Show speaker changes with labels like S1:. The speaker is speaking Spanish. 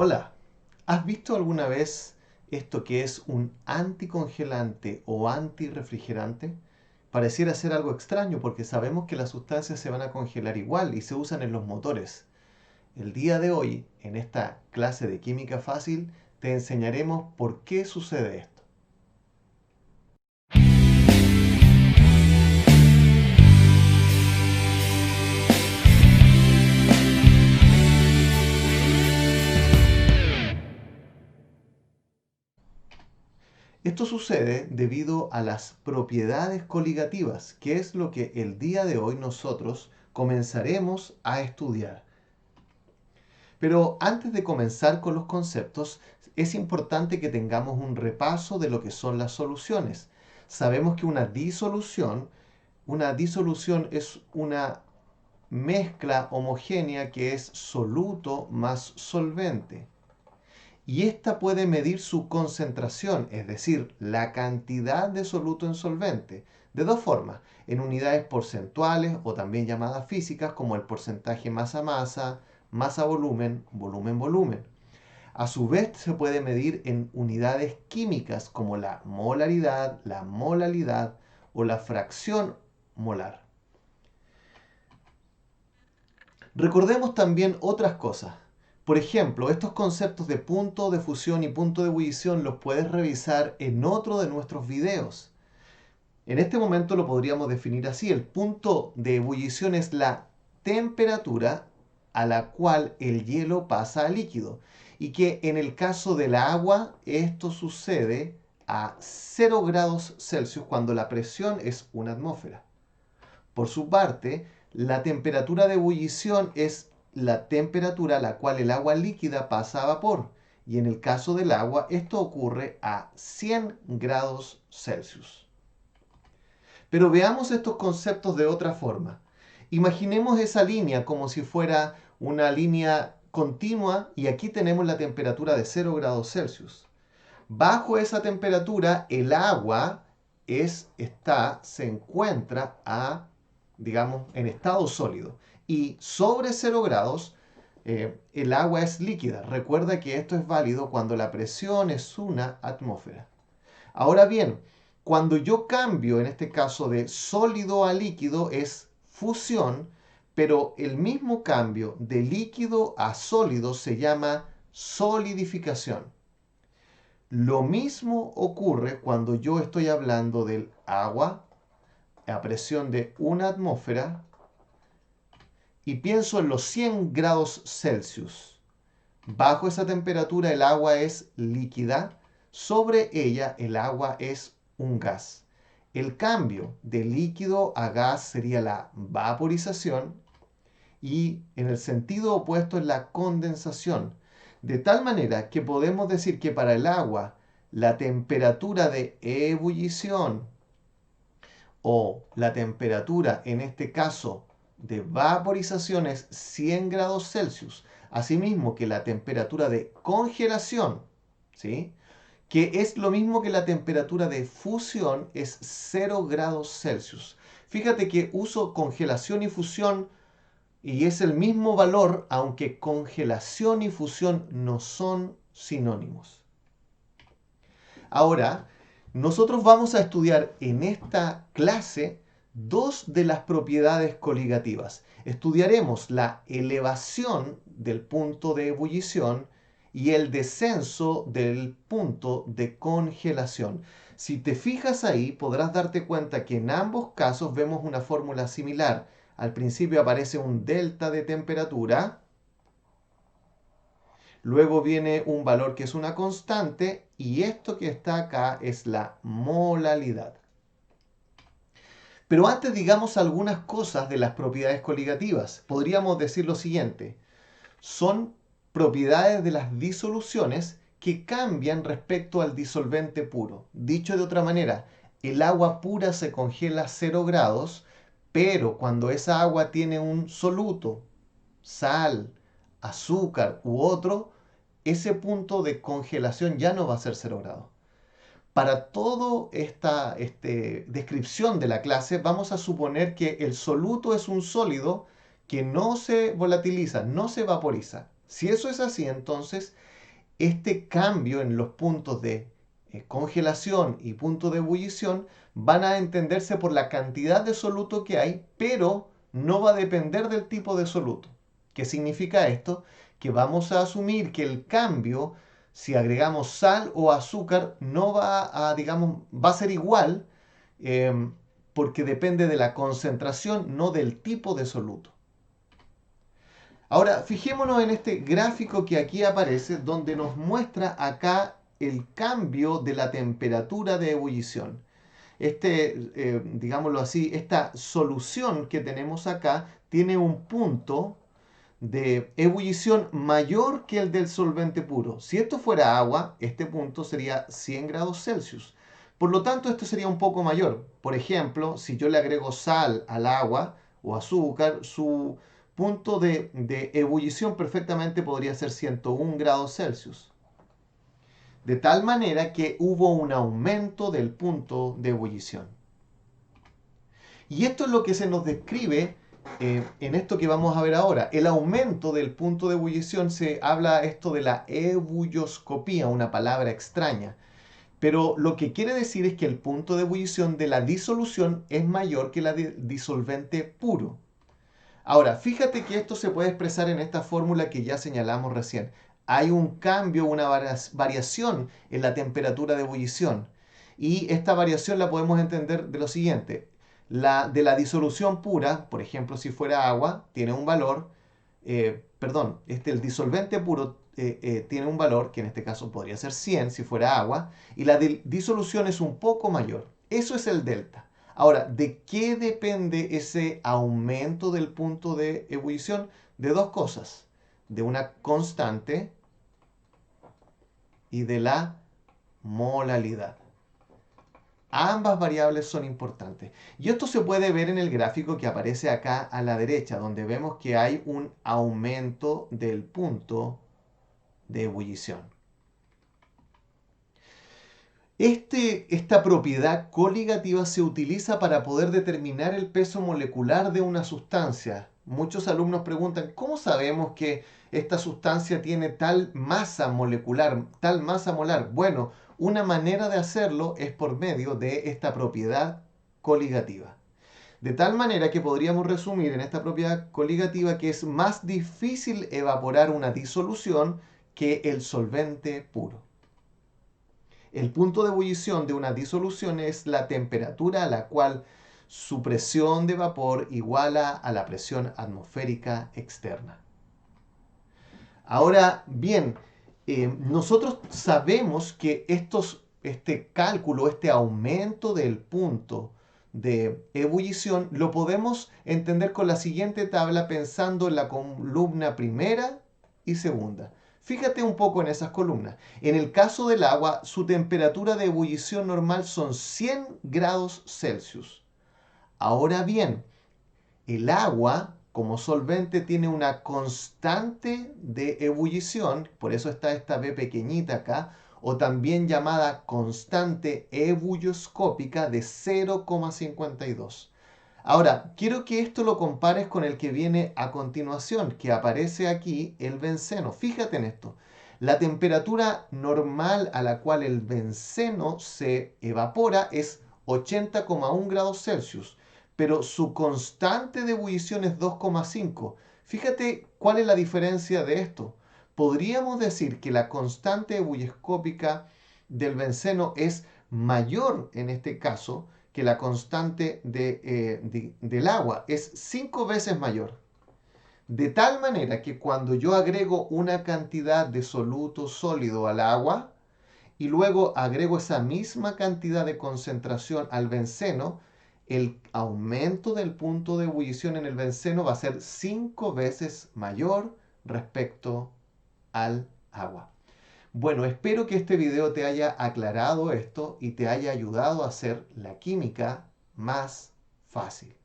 S1: Hola, ¿has visto alguna vez esto que es un anticongelante o antirrefrigerante? Pareciera ser algo extraño porque sabemos que las sustancias se van a congelar igual y se usan en los motores. El día de hoy, en esta clase de química fácil, te enseñaremos por qué sucede esto. Esto sucede debido a las propiedades coligativas, que es lo que el día de hoy nosotros comenzaremos a estudiar. Pero antes de comenzar con los conceptos, es importante que tengamos un repaso de lo que son las soluciones. Sabemos que una disolución es una mezcla homogénea que es soluto más solvente. Y esta puede medir su concentración, es decir, la cantidad de soluto en solvente, de dos formas, en unidades porcentuales o también llamadas físicas como el porcentaje masa-masa, masa-volumen, volumen-volumen. A su vez se puede medir en unidades químicas como la molalidad o la fracción molar. Recordemos también otras cosas. Por ejemplo, estos conceptos de punto de fusión y punto de ebullición los puedes revisar en otro de nuestros videos. En este momento lo podríamos definir así. El punto de ebullición es la temperatura a la cual el hielo pasa a líquido. Y que en el caso del agua esto sucede a 0 grados Celsius cuando la presión es una atmósfera. Por su parte, la temperatura de ebullición es la temperatura a la cual el agua líquida pasa a vapor. Y en el caso del agua, esto ocurre a 100 grados Celsius. Pero veamos estos conceptos de otra forma. Imaginemos esa línea como si fuera una línea continua y aquí tenemos la temperatura de 0 grados Celsius. Bajo esa temperatura, el agua se encuentra digamos, en estado sólido. Y sobre 0 grados, el agua es líquida. Recuerda que esto es válido cuando la presión es una atmósfera. Ahora bien, cuando yo cambio, en este caso de sólido a líquido, es fusión, pero el mismo cambio de líquido a sólido se llama solidificación. Lo mismo ocurre cuando yo estoy hablando del agua a presión de una atmósfera y pienso en los 100 grados Celsius. Bajo esa temperatura el agua es líquida, sobre ella el agua es un gas. El cambio de líquido a gas sería la vaporización y en el sentido opuesto es la condensación. De tal manera que podemos decir que para el agua la temperatura de ebullición o la temperatura, en este caso, de vaporización es 100 grados Celsius. Asimismo que la temperatura de congelación, ¿sí?, que es lo mismo que la temperatura de fusión, es 0 grados Celsius. Fíjate que uso congelación y fusión y es el mismo valor, aunque congelación y fusión no son sinónimos. Ahora, nosotros vamos a estudiar en esta clase dos de las propiedades coligativas. Estudiaremos la elevación del punto de ebullición y el descenso del punto de congelación. Si te fijas ahí, podrás darte cuenta que en ambos casos vemos una fórmula similar. Al principio aparece un delta de temperatura. Luego viene un valor que es una constante y esto que está acá es la molalidad. Pero antes digamos algunas cosas de las propiedades coligativas. Podríamos decir lo siguiente. Son propiedades de las disoluciones que cambian respecto al disolvente puro. Dicho de otra manera, el agua pura se congela a 0 grados, pero cuando esa agua tiene un soluto, sal, azúcar u otro, ese punto de congelación ya no va a ser 0 grados. Para toda esta descripción de la clase, vamos a suponer que el soluto es un sólido que no se volatiliza, no se vaporiza. Si eso es así, entonces este cambio en los puntos de congelación y punto de ebullición van a entenderse por la cantidad de soluto que hay, pero no va a depender del tipo de soluto. ¿Qué significa esto? Que vamos a asumir que el cambio, si agregamos sal o azúcar, no va a, digamos, va a ser igual, eh, porque depende de la concentración, no del tipo de soluto. Ahora, fijémonos en este gráfico que aquí aparece, donde nos muestra acá el cambio de la temperatura de ebullición. Digámoslo así, esta solución que tenemos acá tiene un punto de ebullición mayor que el del solvente puro. Si esto fuera agua, este punto sería 100 grados Celsius. Por lo tanto, esto sería un poco mayor. Por ejemplo, si yo le agrego sal al agua o azúcar, su punto de ebullición perfectamente podría ser 101 grados Celsius. De tal manera que hubo un aumento del punto de ebullición. Y esto es lo que se nos describe en esto que vamos a ver ahora. El aumento del punto de ebullición, se habla esto de la ebulloscopía, una palabra extraña. Pero lo que quiere decir es que el punto de ebullición de la disolución es mayor que la de disolvente puro. Ahora, fíjate que esto se puede expresar en esta fórmula que ya señalamos recién. Hay un cambio, una variación en la temperatura de ebullición. Y esta variación la podemos entender de lo siguiente. De la disolución pura, por ejemplo, si fuera agua, tiene un valor, el disolvente puro tiene un valor, que en este caso podría ser 100 si fuera agua, y la disolución es un poco mayor. Eso es el delta. Ahora, ¿de qué depende ese aumento del punto de ebullición? De dos cosas, de una constante y de la molalidad. Ambas variables son importantes. Y esto se puede ver en el gráfico que aparece acá a la derecha, donde vemos que hay un aumento del punto de ebullición. Esta propiedad coligativa se utiliza para poder determinar el peso molecular de una sustancia. Muchos alumnos preguntan, ¿cómo sabemos que esta sustancia tiene tal masa molecular, tal masa molar? Bueno, una manera de hacerlo es por medio de esta propiedad coligativa. De tal manera que podríamos resumir en esta propiedad coligativa que es más difícil evaporar una disolución que el solvente puro. El punto de ebullición de una disolución es la temperatura a la cual su presión de vapor iguala a la presión atmosférica externa. Ahora bien, nosotros sabemos que este cálculo, este aumento del punto de ebullición, lo podemos entender con la siguiente tabla pensando en la columna primera y segunda. Fíjate un poco en esas columnas. En el caso del agua, su temperatura de ebullición normal son 100 grados Celsius. Ahora bien, el agua como solvente tiene una constante de ebullición, por eso está esta B pequeñita acá, o también llamada constante ebulloscópica de 0,52. Ahora, quiero que esto lo compares con el que viene a continuación, que aparece aquí, el benceno. Fíjate en esto. La temperatura normal a la cual el benceno se evapora es 80,1 grados Celsius, pero su constante de ebullición es 2,5. Fíjate cuál es la diferencia de esto. Podríamos decir que la constante ebulloscópica del benceno es mayor en este caso que la constante del agua, es 5 veces mayor. De tal manera que cuando yo agrego una cantidad de soluto sólido al agua y luego agrego esa misma cantidad de concentración al benceno, el aumento del punto de ebullición en el benceno va a ser 5 veces mayor respecto al agua. Bueno, espero que este video te haya aclarado esto y te haya ayudado a hacer la química más fácil.